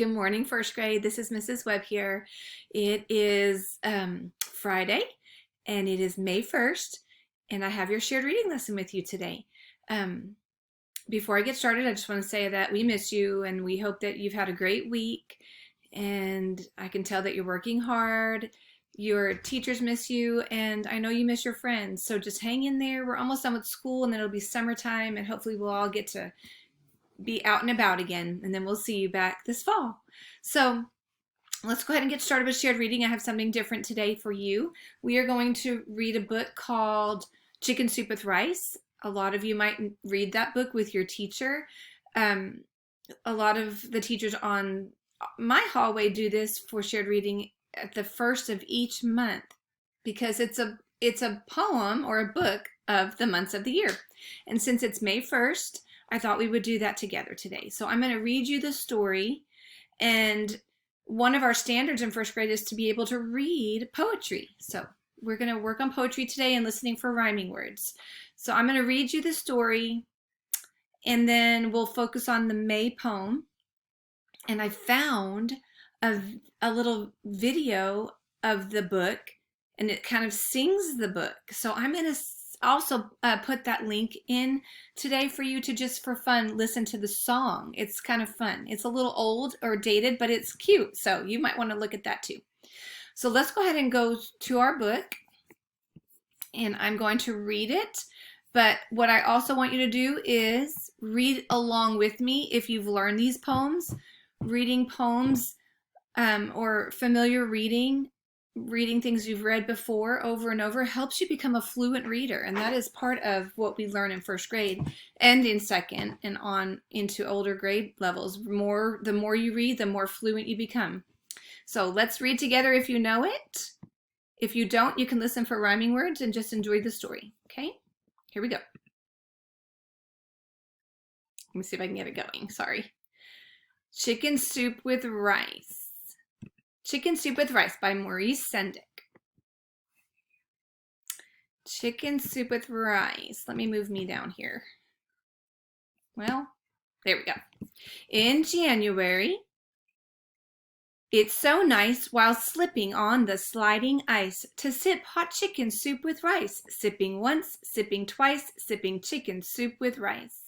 Good morning, first grade. This is Mrs. Webb here. It is Friday and it is May 1st, and I have your shared reading lesson with you today. Before I get started, I just want to say that we miss you and we hope that you've had a great week. And I can tell that you're working hard. Your teachers miss you, and I know you miss your friends. So just hang in there. We're almost done with school, and then it'll be summertime, and hopefully we'll all get to be out and about again, and then we'll see you back this fall. So let's go ahead and get started with shared reading. I have something different today for you. We are going to read a book called Chicken Soup with Rice. A lot of you might read that book with your teacher. A lot of the teachers on my hallway do this for shared reading at the first of each month because it's a poem or a book of the months of the year. And since it's May 1st, I thought we would do that together today. So I'm going to read you the story, and one of our standards in first grade is to be able to read poetry. So we're going to work on poetry today and listening for rhyming words. So I'm going to read you the story, and then we'll focus on the May poem. And I found a little video of the book, and it kind of sings the book. So I'm going to also put that link in today for you to just for fun listen to the song. It's kind of fun. It's a little old or dated, but it's cute. So you might want to look at that too. So let's go ahead and go to our book, and I'm going to read it. But what I also want you to do is read along with me if you've learned these poems. Reading poems or familiar reading things you've read before over and over helps you become a fluent reader, and that is part of what we learn in first grade and in second and on into older grade levels. The more you read, the more fluent you become. So let's read together if you know it. If you don't, you can listen for rhyming words and just enjoy the story. Okay, here we go. Let me see if I can get it going. Sorry. Chicken Soup with Rice. Chicken Soup with Rice by Maurice Sendak. Chicken Soup with Rice. Let me move me down here. Well, there we go. In January, it's so nice while slipping on the sliding ice to sip hot chicken soup with rice. Sipping once, sipping twice, sipping chicken soup with rice.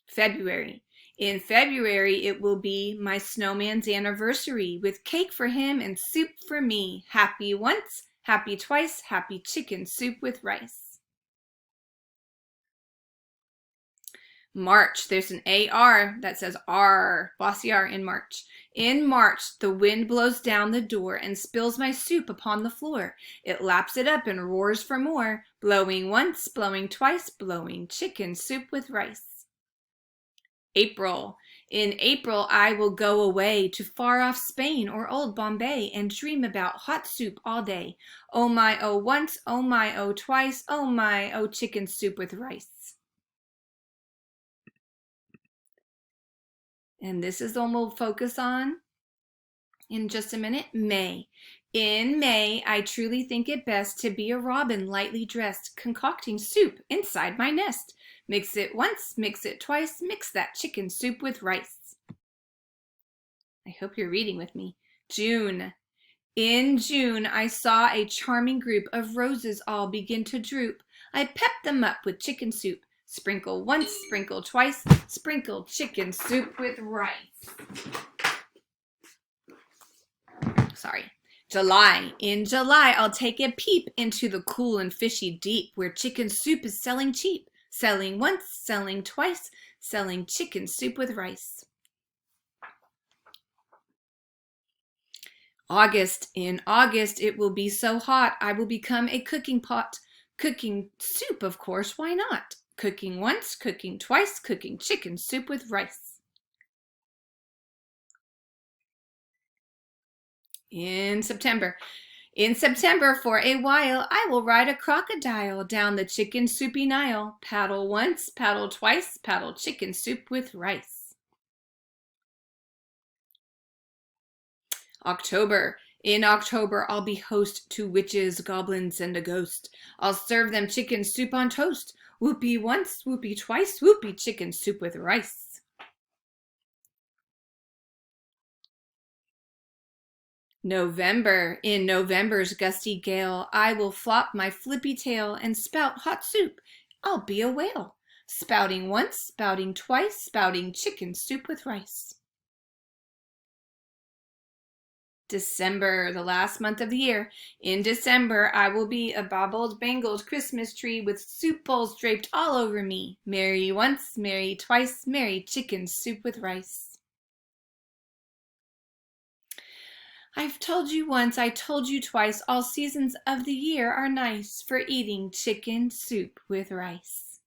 February. In February, it will be my snowman's anniversary with cake for him and soup for me. Happy once, happy twice, happy chicken soup with rice. March, there's an AR that says R, bossy R in March. In March, the wind blows down the door and spills my soup upon the floor. It laps it up and roars for more, blowing once, blowing twice, blowing chicken soup with rice. April. In April, I will go away to far-off Spain or old Bombay and dream about hot soup all day. Oh my, oh once, oh my, oh twice, oh my, oh chicken soup with rice. And this is the one we'll focus on in just a minute. May. In May, I truly think it best to be a robin lightly dressed, concocting soup inside my nest. Mix it once, mix it twice, mix that chicken soup with rice. I hope you're reading with me. June. In June, I saw a charming group of roses all begin to droop. I pepped them up with chicken soup. Sprinkle once, sprinkle twice, sprinkle chicken soup with rice. Sorry. July. In July, I'll take a peep into the cool and fishy deep where chicken soup is selling cheap. Selling once, selling twice, selling chicken soup with rice. August. In August, it will be so hot, I will become a cooking pot. Cooking soup, of course, why not? Cooking once, cooking twice, cooking chicken soup with rice. In September. In September, for a while, I will ride a crocodile down the chicken soupy Nile. Paddle once, paddle twice, paddle chicken soup with rice. October. In October, I'll be host to witches, goblins, and a ghost. I'll serve them chicken soup on toast. Whoopee once, whoopee twice, whoopee chicken soup with rice. November, in November's gusty gale, I will flop my flippy tail and spout hot soup. I'll be a whale. Spouting once, spouting twice, spouting chicken soup with rice. December, the last month of the year. In December, I will be a baubled, bangled Christmas tree with soup bowls draped all over me. Merry once, merry twice, merry chicken soup with rice. I've told you once, I told you twice, all seasons of the year are nice for eating chicken soup with rice.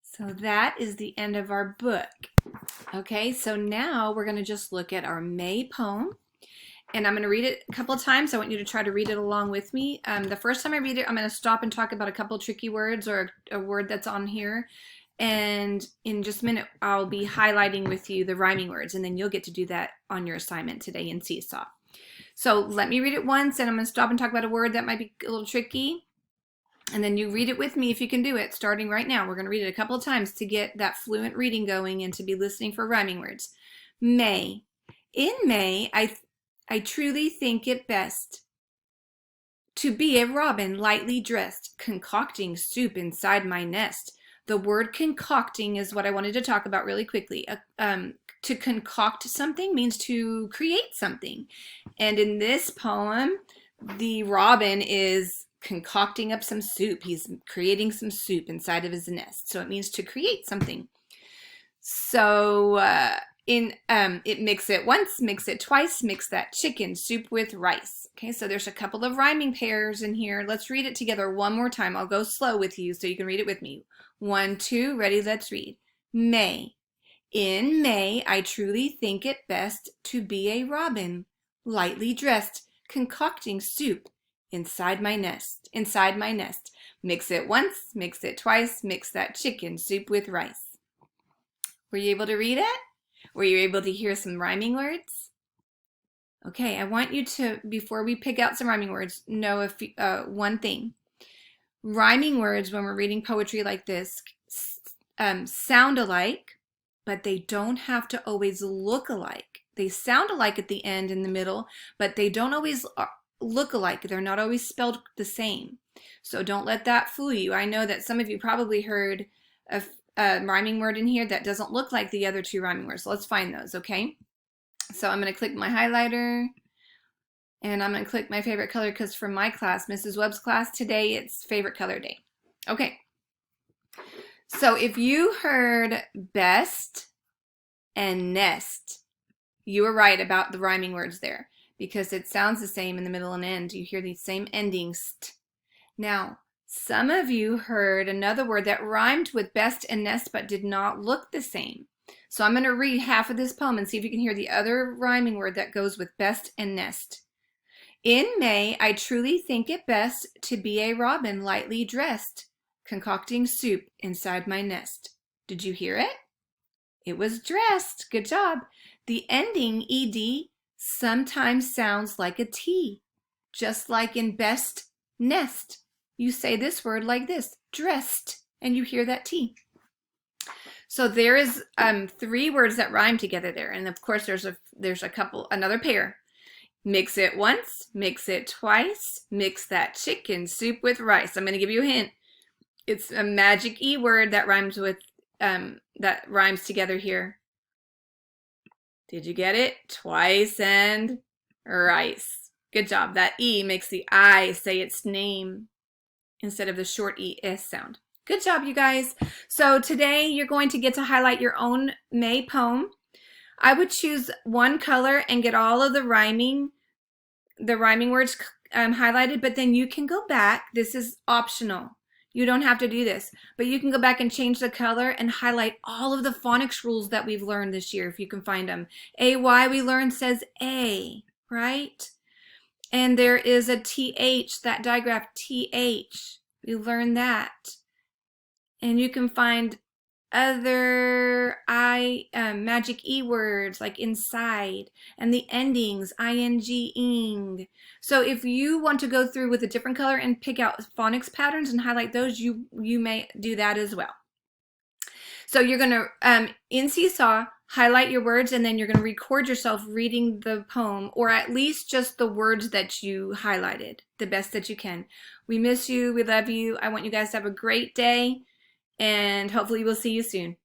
So that is the end of our book. Okay, so now we're going to just look at our May poem. And I'm going to read it a couple of times. I want you to try to read it along with me. The first time I read it, I'm going to stop and talk about a couple of tricky words or a word that's on here. And in just a minute, I'll be highlighting with you the rhyming words, and then you'll get to do that on your assignment today in Seesaw. So let me read it once, and I'm going to stop and talk about a word that might be a little tricky. And then you read it with me if you can do it, starting right now. We're going to read it a couple of times to get that fluent reading going and to be listening for rhyming words. May. In May, I truly think it best to be a robin lightly dressed, concocting soup inside my nest. The word concocting is what I wanted to talk about really quickly. To concoct something means to create something. And in this poem, the robin is concocting up some soup. He's creating some soup inside of his nest. So it means to create something. So it mix it once, mix it twice, mix that chicken soup with rice. Okay, so there's a couple of rhyming pairs in here. Let's read it together one more time. I'll go slow with you so you can read it with me. 1, 2, ready, let's read. May. In May, I truly think it best to be a robin, lightly dressed, concocting soup inside my nest. Mix it once, mix it twice, mix that chicken soup with rice. Were you able to read it? Were you able to hear some rhyming words? Okay, I want you to, before we pick out some rhyming words, know one thing. Rhyming words, when we're reading poetry like this, sound alike, but they don't have to always look alike. They sound alike at the end and the middle, but they don't always look alike. They're not always spelled the same. So don't let that fool you. I know that some of you probably heard a rhyming word in here that doesn't look like the other two rhyming words. So let's find those, okay? So I'm going to click my highlighter. And I'm going to click my favorite color because for my class, Mrs. Webb's class, today it's favorite color day. Okay. So if you heard best and nest, you were right about the rhyming words there because it sounds the same in the middle and end. You hear these same endings. Now, some of you heard another word that rhymed with best and nest but did not look the same. So I'm going to read half of this poem and see if you can hear the other rhyming word that goes with best and nest. In May, I truly think it best to be a robin lightly dressed, concocting soup inside my nest. Did you hear it? It was dressed. Good job. The ending ed sometimes sounds like a T, just like in best nest. You say this word like this, dressed, and you hear that T. So there is 3 words that rhyme together there, and of course there's another pair. Mix it once, mix it twice, mix that chicken soup with rice. I'm going to give you a hint. It's a magic E word that rhymes together here. Did you get it? Twice and rice. Good job. That E makes the I say its name instead of the short ES sound. Good job, you guys. So today you're going to get to highlight your own May poem. I would choose one color and get all of the rhyming words highlighted, but then you can go back. This is optional. You don't have to do this, but you can go back and change the color and highlight all of the phonics rules that we've learned this year if you can find them. AY we learned says A, right? And there is a TH, that digraph TH. We learned that. And you can find other magic E words like inside and the endings ing. So if you want to go through with a different color and pick out phonics patterns and highlight those, you may do that as well. So you're going to in Seesaw highlight your words, and then you're going to record yourself reading the poem, or at least just the words that you highlighted, the best that you can. We miss you. We love you. I want you guys to have a great day, and hopefully we'll see you soon.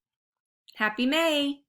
Happy May!